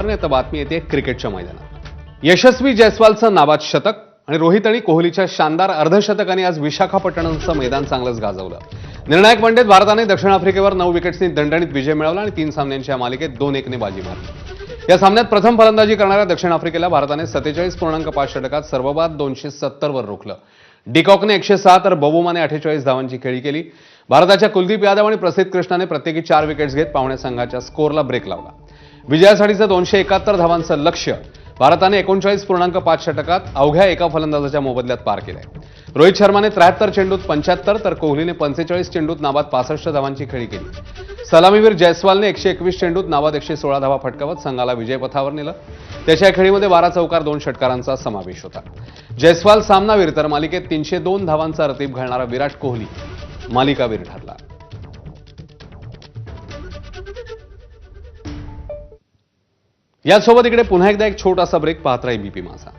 आता बातमी येते क्रिकेटच्या मैदानात। यशस्वी जयस्वालचं नाबाद शतक आणि रोहित आणि कोहलीच्या शानदार अर्धशतकांनी आज विशाखापट्टणमचं मैदान चांगलंच गाजवलं। निर्णायक वनडेत भारताने दक्षिण आफ्रिकेवर 9 विकेट्सनी दणदणीत विजय मिळवला आणि 3 सामन्यांच्या मालिकेत 2-1 ने बाजी मारली। या सामन्यात प्रथम फलंदाजी करणाऱ्या दक्षिण आफ्रिकेला भारताने 47.5 षटकात सर्वबाद 270 वर रोखलं। डिकॉकने 106 तर बबुमाने 48 धावांची खेळी केली। भारताच्या कुलदीप यादव आणि प्रसिद्ध कृष्णाने प्रत्येकी 4 विकेट्स घेत पावणे संघाच्या स्कोरला ब्रेक लावला। विजयासाठीचं 271 धावांचं लक्ष्य भारताने 39.5 षटकात अवघ्या एका फलंदाजाच्या मोबदल्यात पार केलंय। रोहित शर्माने 73 चेंडूत 75 तर कोहलीने 45 चेंडूत नाबाद 65 धावांची खेळी केली। सलामीवीर जयस्वालने 121 चेंडूत नाबाद 116 धावा फटकावत संघाला विजयपथावर नेलं। त्याच्या खेळीमध्ये 12 चौकार 2 षटकारांचा समावेश होता। जयस्वाल सामनावीर तर मालिकेत 302 धावांचा रतीब घालणारा विराट कोहली मालिकावीर ठरला। यासोबत इकडे पुन्हा एकदा एक छोटासा ब्रेक पाहत राहा एबीपी माझा।